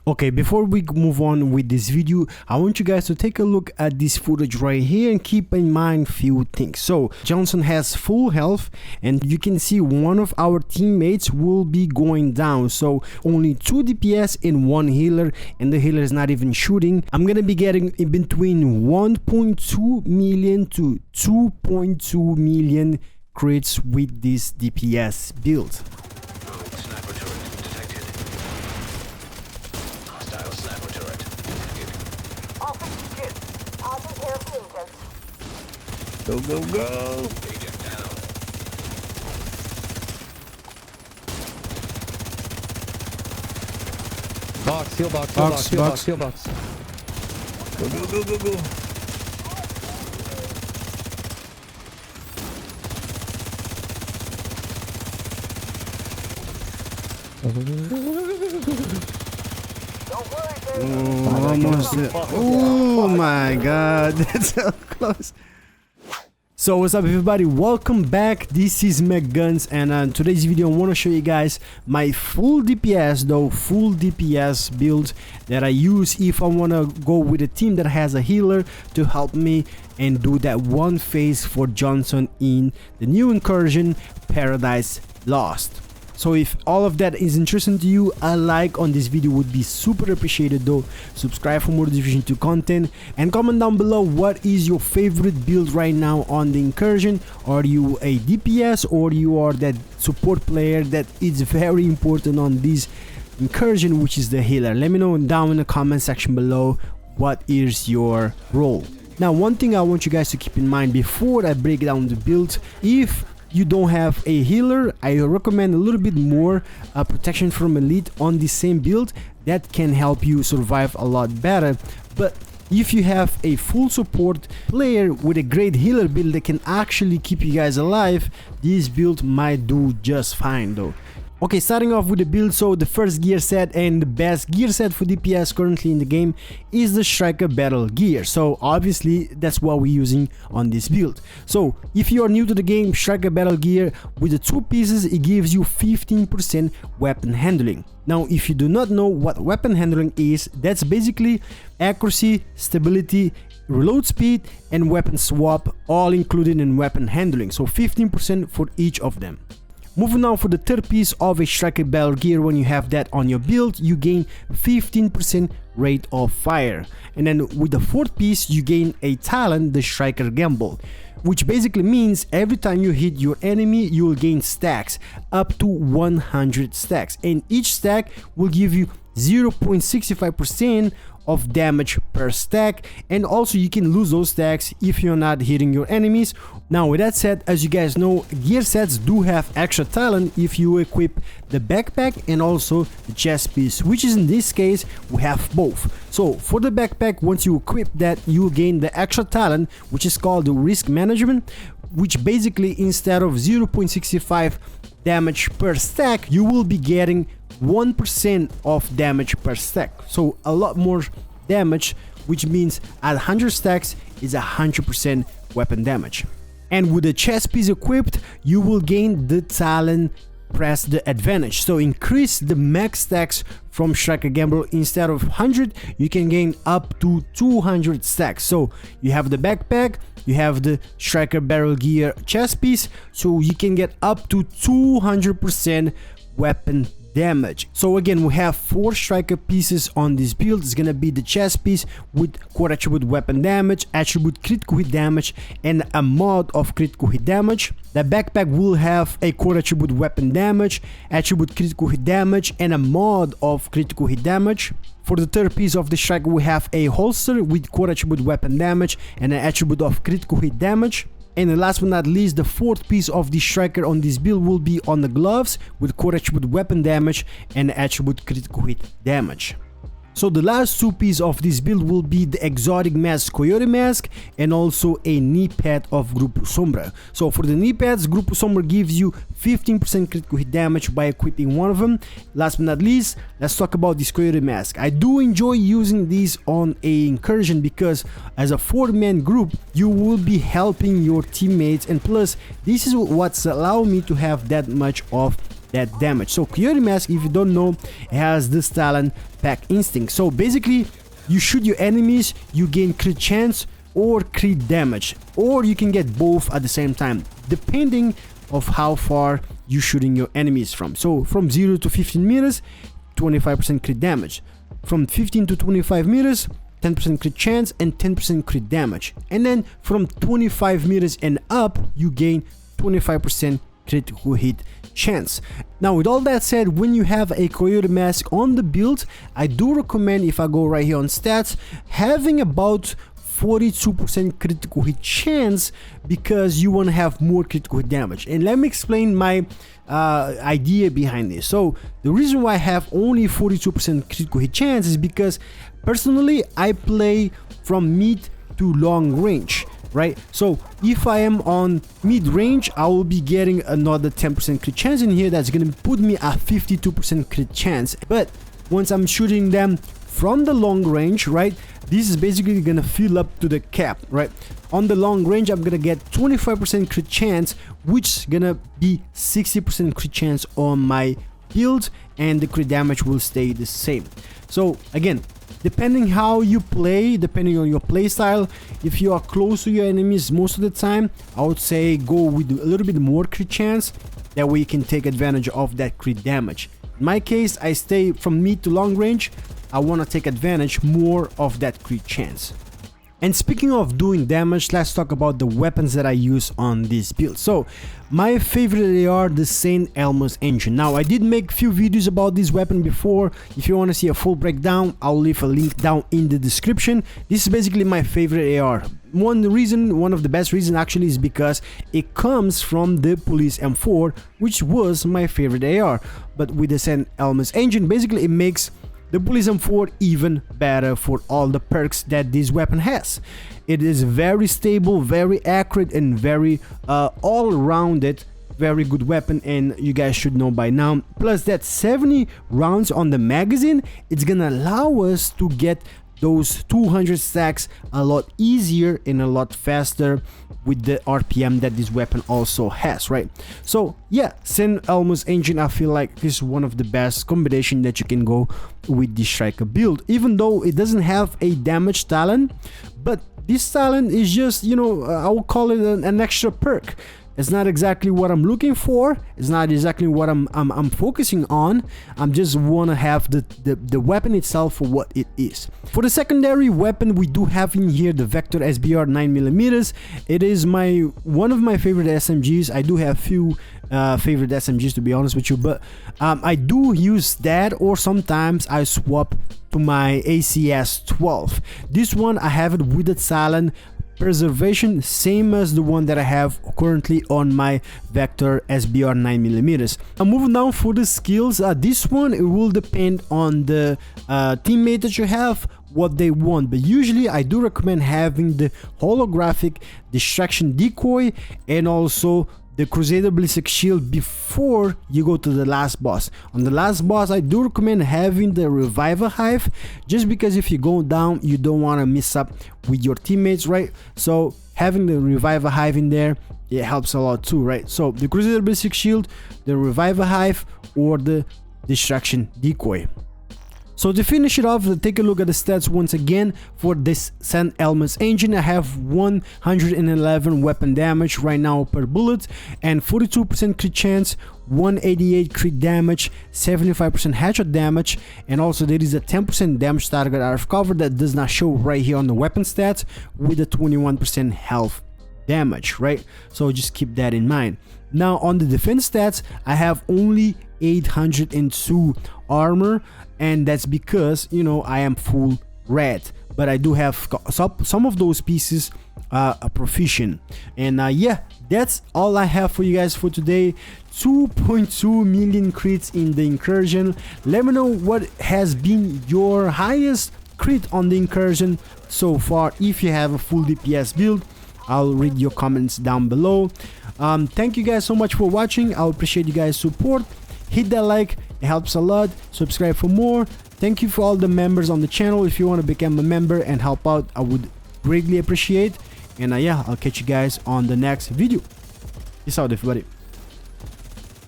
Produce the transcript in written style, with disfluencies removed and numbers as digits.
Okay, before we move on with this video, I want you guys to take a look at this footage right here and keep in mind few things. So Johnson has full health, and you can see one of our teammates will be going down. So only 2 DPS and 1 healer, and the healer is not even shooting. I'm gonna be getting in between 1.2 million to 2.2 million crits with this DPS build. Go, go, go! Box, heal box, heal box, heal box, heal box. Go, go, go, go, go! Oh, almost there. Oh my god, that's so close. So what's up everybody, welcome back. This is McGuns, and today's video I want to show you guys my full DPS build that I use if I want to go with a team that has a healer to help me and do that one phase for Johnson in the new incursion Paradise Lost. So if all of that is interesting to you, a like on this video would be super appreciated though. Subscribe for more Division 2 content and comment down below what is your favorite build right now on the incursion. Are you a DPS or you are that support player that is very important on this incursion, which is the healer? Let me know down in the comment section below what is your role. Now one thing I want you guys to keep in mind before I break down the build, if you don't have a healer, I recommend a little bit more protection from elite on the same build. That can help you survive a lot better. But if you have a full support player with a great healer build that can actually keep you guys alive, this build might do just fine though. Okay, starting off with the build, so the first gear set and the best gear set for DPS currently in the game is the Striker Battle gear. So obviously that's what we're using on this build. So if you are new to the game, Striker Battle gear with the 2 pieces, it gives you 15% weapon handling. Now if you do not know what weapon handling is, that's basically accuracy, stability, reload speed and weapon swap, all included in weapon handling. So 15% for each of them. Moving on, for the third piece of a Striker Battle gear, when you have that on your build, you gain 15% rate of fire. And then with the fourth piece, you gain a talent, the Striker Gamble, which basically means every time you hit your enemy, you will gain stacks, up to 100 stacks. And each stack will give you 0.65% of damage per stack, and also you can lose those stacks if you're not hitting your enemies. Now with that said, as you guys know, gear sets do have extra talent if you equip the backpack and also the chest piece, which is in this case we have both. So for the backpack, once you equip that, you will gain the extra talent, which is called the risk management, which basically instead of 0.65 damage per stack, you will be getting 1% of damage per stack, so a lot more damage, which means at 100 stacks is 100% weapon damage. And with the chest piece equipped, you will gain the talent press the advantage, so increase the max stacks from Striker Gamble. Instead of 100, you can gain up to 200 stacks. So you have the backpack, you have the Striker Barrel gear chest piece, so you can get up to 200% weapon damage. So again, we have 4 striker pieces on this build. It's gonna be the chest piece with core attribute weapon damage, attribute critical hit damage, and a mod of critical hit damage. The backpack will have a core attribute weapon damage, attribute critical hit damage, and a mod of critical hit damage. For the third piece of the striker, we have a holster with core attribute weapon damage and an attribute of critical hit damage. And last but not least, the fourth piece of the striker on this build will be on the gloves with core attribute weapon damage and attribute critical hit damage. So the last 2 pieces of this build will be the exotic mask Coyote mask and also a knee pad of Grupo Sombra. So for the knee pads, Grupo Sombra gives you 15% critical hit damage by equipping one of them. Last but not least, let's talk about this Coyote mask. I do enjoy using these on a incursion because as a 4-man group, you will be helping your teammates, and plus this is what's allowed me to have that much of that damage. So Coyote Mask, if you don't know, has this talent Pack Instinct. So basically, you shoot your enemies, you gain crit chance or crit damage, or you can get both at the same time, depending of how far you're shooting your enemies from. So from 0 to 15 meters, 25% crit damage. From 15 to 25 meters, 10% crit chance and 10% crit damage. And then from 25 meters and up, you gain 25% critical hit chance. Now, with all that said, when you have a Coyote Mask on the build, I do recommend, if I go right here on stats, having about 42% critical hit chance, because you want to have more critical hit damage. And let me explain my idea behind this. So the reason why I have only 42% critical hit chance is because personally I play from mid to long range, right? So if I am on mid range, I will be getting another 10% crit chance in here. That's gonna put me at 52% crit chance. But once I'm shooting them from the long range, right, this is basically gonna fill up to the cap, right? On the long range, I'm gonna get 25% crit chance, which is gonna be 60% crit chance on my build, and the crit damage will stay the same. So again, depending how you play, depending on your play style, if you are close to your enemies most of the time, I would say go with a little bit more crit chance. That way you can take advantage of that crit damage. In my case, I stay from mid to long range. I want to take advantage more of that crit chance. And speaking of doing damage, let's talk about the weapons that I use on this build. So my favorite AR, the St. Elmo's Engine. Now, I did make a few videos about this weapon before. If you want to see a full breakdown, I'll leave a link down in the description. This is basically my favorite AR. One of the best reasons actually, is because it comes from the Police M4, which was my favorite AR. But with the St. Elmo's Engine, basically it makes the Police M4 even better for all the perks that this weapon has. It is very stable, very accurate, and very all-rounded, very good weapon, and you guys should know by now. Plus that 70 rounds on the magazine, it's gonna allow us to get those 200 stacks a lot easier and a lot faster with the RPM that this weapon also has, right? So yeah, St. Elmo's Engine, I feel like this is one of the best combination that you can go with the Striker build, even though it doesn't have a damage talent. But this talent is just, you know, I will call it an extra perk. It's not exactly what I'm looking for. It's not exactly what I'm focusing on. I just want to have the weapon itself for what it is. For the secondary weapon, we do have in here the Vector SBR 9mm. It is one of my favorite SMGs. I do have few favorite SMGs, to be honest with you, but I do use that, or sometimes I swap to my ACS 12. This one I have it with the talent Preservation, same as the one that I have currently on my Vector SBR 9mm. I'm moving down for the skills. This one, it will depend on the teammate that you have, what they want, but usually I do recommend having the holographic distraction decoy and also the Crusader Ballistic Shield before you go to the last boss. On the last boss, I do recommend having the Reviver Hive, just because if you go down, you don't want to mess up with your teammates, right? So having the Reviver Hive in there, it helps a lot too, right? So the Crusader Ballistic Shield, the Reviver Hive, or the Distraction Decoy. So to finish it off, let's take a look at the stats once again. For this St. Elmo's Engine, I have 111 weapon damage right now per bullet, and 42% crit chance, 188 crit damage, 75% headshot damage, and also there is a 10% damage target out of cover that does not show right here on the weapon stats, with a 21% health damage, right? So just keep that in mind. Now on the defense stats, I have only 802 armor, and that's because, you know, I am full red, but I do have some of those pieces proficient. And yeah, that's all I have for you guys for today. 2.2 million crits in the Incursion. Let me know what has been your highest crit on the Incursion so far. If you have a full DPS build, I'll read your comments down below. Thank you guys so much for watching. I appreciate you guys' support. Hit that like, it helps a lot. Subscribe for more. Thank you for all the members on the channel. If you want to become a member and help out, I would greatly appreciate. And yeah, I'll catch you guys on the next video. Peace out, everybody.